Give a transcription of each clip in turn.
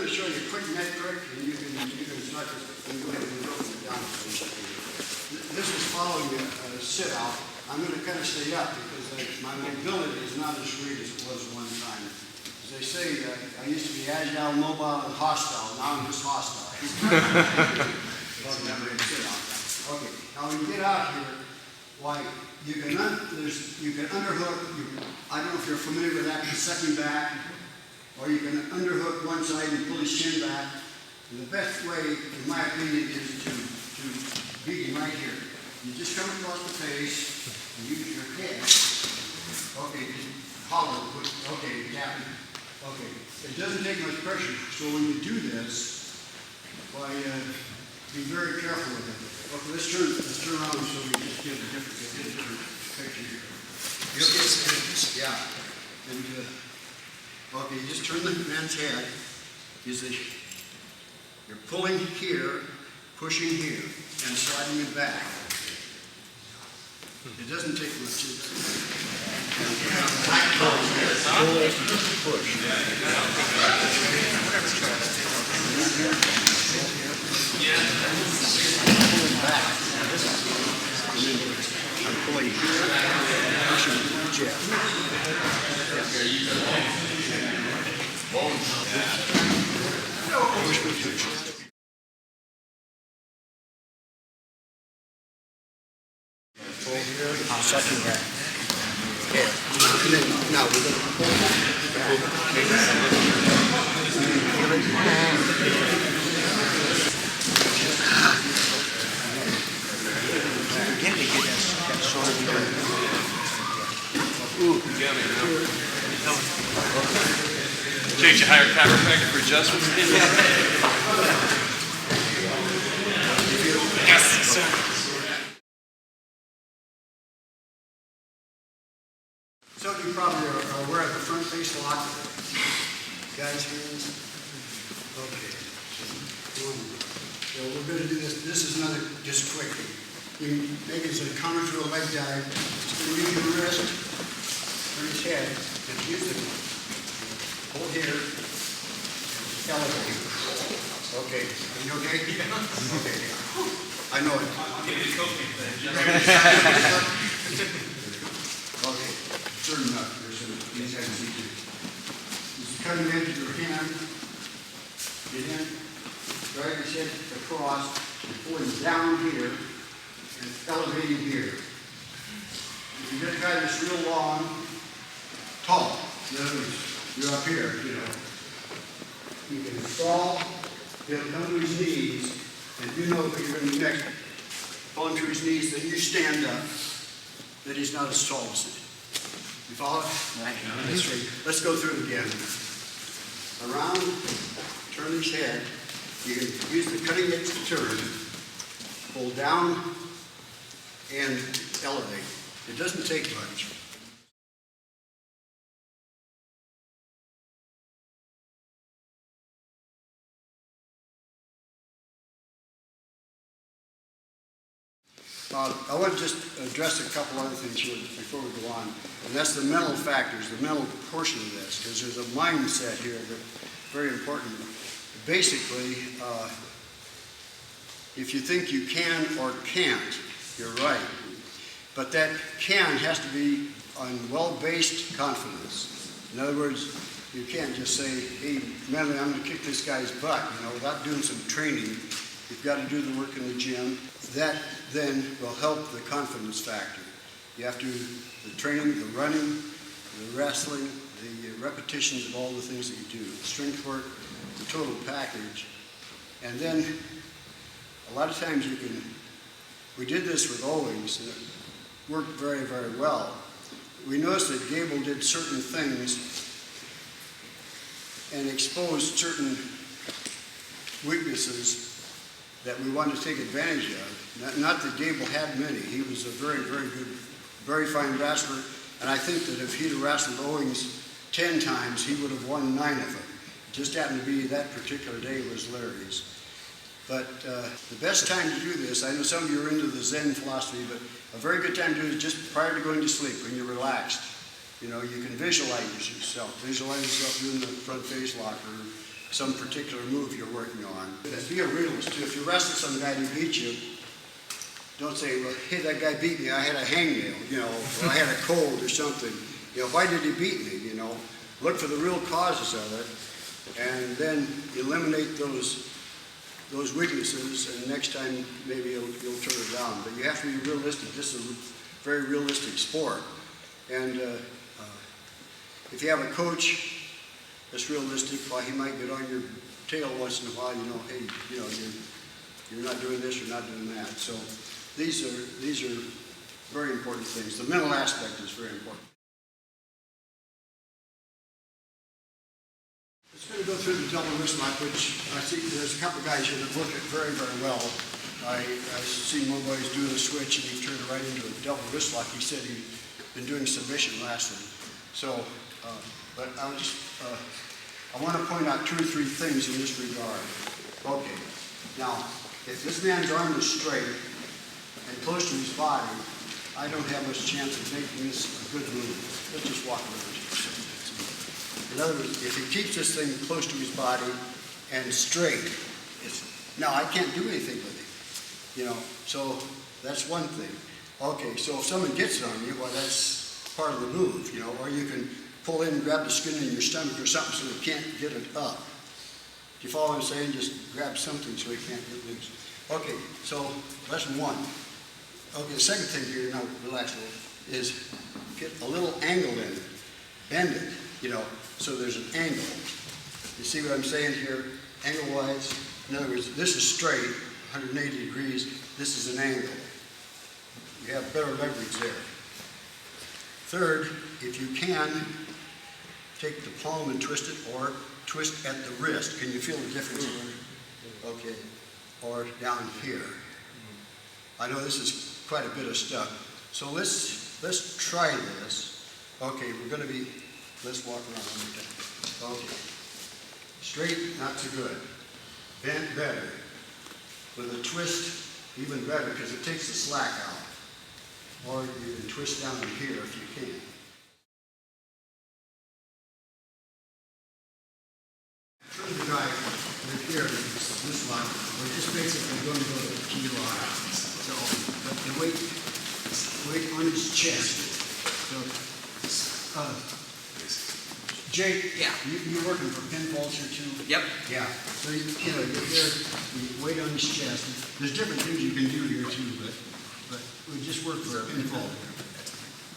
going to show you a quick neck trick, and you can start to go ahead and go down. This is following a sit-out. I'm going to kind of stay up because my mobility is not as great as it was one time. As they say, I used to be agile, mobile, and hostile. Now I'm just hostile. Okay, now when you get out here, why you can underhook. I don't know if you're familiar with that, sucking back, or you can underhook one side and pull his chin back. And the best way, in my opinion, is to beat him right here. You just come across the face and use your head. Okay, just hollow. Okay, tap it. Okay, it doesn't take much pressure. So when you do this, why be very careful with it. Okay, let's turn around so we just get a different picture here. Yeah. And okay, you just turn the man's head. You're pulling here, pushing here, and sliding it back. It doesn't take much. Push. Pulling back. I'm pulling here, pushing jab. Pull here, sucking back. Okay. And then now we're going to pull back. Again, to get that shoulder. Ooh. Jake, you hire a chiropractor for adjustments? Yes, sir. So you probably are aware of the front face lock. Guys' hands. Okay. So we're going to do this. This is another, just quickly. You make it as a counter to a leg dive. Just going to use your wrist, turn his head, and use it. Hold here. Elevate. Okay. Are you okay? Yeah. Okay. I know it. Okay. Turn up. These guys see you. Just cutting edge of your hand. Get in. Drag his head across. And pulling down here. And elevating here. If you get a guy that's real long, tall, in other words, you're up here, you know. You can fall, he'll come to his knees, and you know that you're going to next fall to his knees, then you stand up, that he's not as tall as it. You follow? Right. Let's go through it again. Around, turn his head. You can use the cutting edge to turn, pull down, and elevate. It doesn't take much. I want to just address a couple other things here before we go on, and that's the mental factors, the mental portion of this, because there's a mindset here that's very important. Basically, if you think you can or can't, you're right. But that can has to be on well-based confidence. In other words, you can't just say, hey, mentally, I'm going to kick this guy's butt, you know, without doing some training. You've got to do the work in the gym. That then will help the confidence factor. You have to do the training, the running, the wrestling, the repetitions of all the things that you do, the strength work, the total package. And then a lot of times we did this with Owings, and it worked very, very well. We noticed that Gable did certain things and exposed certain weaknesses that we wanted to take advantage of. Not that Gable had many. He was a very, very good, very fine wrestler, and I think that if he'd have wrestled Owings 10 times, he would have won 9 of them. It just happened to be that particular day was Larry's. But the best time to do this, I know some of you are into the Zen philosophy, but a very good time to do it is just prior to going to sleep, when you're relaxed. You know, you can visualize yourself. Visualize yourself doing the front face lock, or some particular move you're working on. Be a realist too. If you wrestle some guy who beats you, don't say, well, hey, that guy beat me, I had a hangnail, you know, or I had a cold or something. You know, why did he beat me, you know? Look for the real causes of it, and then eliminate those weaknesses, and next time maybe you'll turn it down. But you have to be realistic. This is a very realistic sport. And if you have a coach that's realistic, well, he might get on your tail once in a while, you know, hey, you know, you're not doing this, you're not doing that. So these are very important things. The mental aspect is very important. It's going to go through the double wrist lock, which I see there's a couple of guys here that work it very, very well. I've seen one boy doing a switch and he turned it right into a double wrist lock. He said he'd been doing submission last week. So, but I want to point out 2 or 3 things in this regard. Okay, now, if this man's arm is straight and close to his body, I don't have much chance of making this a good move. Let's just walk around. In other words, if he keeps this thing close to his body and straight, now I can't do anything with it, you know, so that's one thing. Okay, so if someone gets it on you, well, that's part of the move, you know, or you can pull in and grab the skin in your stomach or something so he can't get it up. Do you follow what I'm saying? Just grab something so he can't get loose. Okay, so lesson 1. Okay, the second thing here, now relax a little, is get a little angle in it, bend it, you know, so there's an angle. You see what I'm saying here, angle-wise? In other words, this is straight, 180 degrees, this is an angle. You have better leverage there. Third, if you can, take the palm and twist it, or twist at the wrist. Can you feel the difference? Okay, or down here. I know this is quite a bit of stuff. So let's try this. Okay, we're going to be, let's walk around one more time. Okay. Straight, not so good. Bent, better. With a twist, even better, because it takes the slack out. Or you can twist down to here if you can. Turn the guy right here, this line, we're just basically going to go to the key line. So, but the weight on his chest. So, Jake, yeah, you're working for pinfalls here too? Yep. Yeah. So you know, you're there, you weight on his chest. There's different things you can do here too, but we just work for a pinfall here.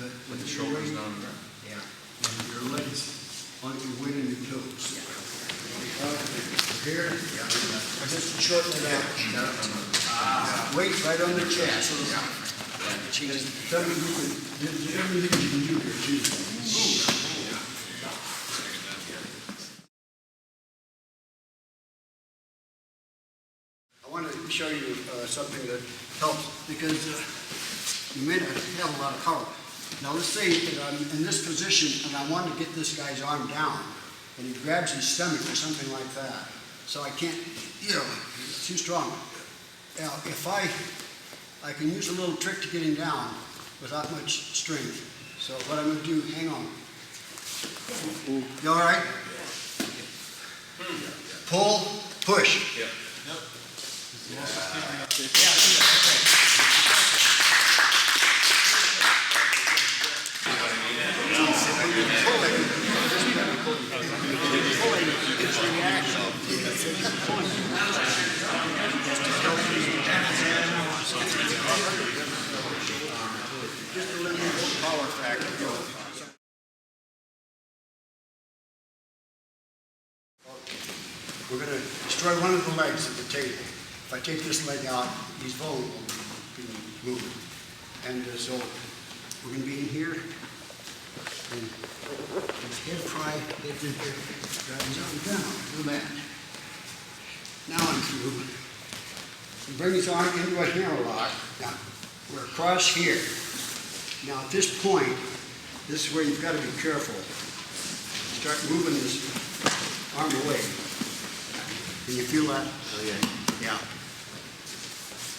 But with the shoulders down there. Yeah. And your legs on your weight on your toes. Yeah. Here, yeah. Just shorten it out. Weight right on the chest. Yeah. Tell me there's everything you can do here too. I want to show you something that helps because you may not have a lot of power. Now let's say that I'm in this position and I want to get this guy's arm down and he grabs his stomach or something like that. So I can't, you know, it's too strong. Now if I can use a little trick to get him down without much strength. So what I'm going to do, hang on. You all right? Pull, push. Yeah. Just a little power factor. We're going to destroy one of the legs of the table. If I take this leg out, he's vulnerable to moving. And so we're going to be in here. And his head pry, head in here, drag his arm down to the mat. Now I'm through. And bring his arm into a hammerlock. Now, we're across here. Now at this point, this is where you've got to be careful. Start moving this arm away. Can you feel that? Oh, yeah. Yeah.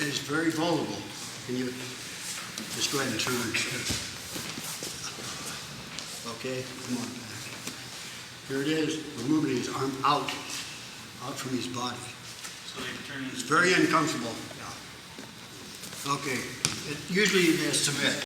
It is very vulnerable. Can you just go ahead and turn it? Okay, come on back. Here it is. We're moving his arm out. out from his body. So they turn It's very uncomfortable. Okay. Usually they submit.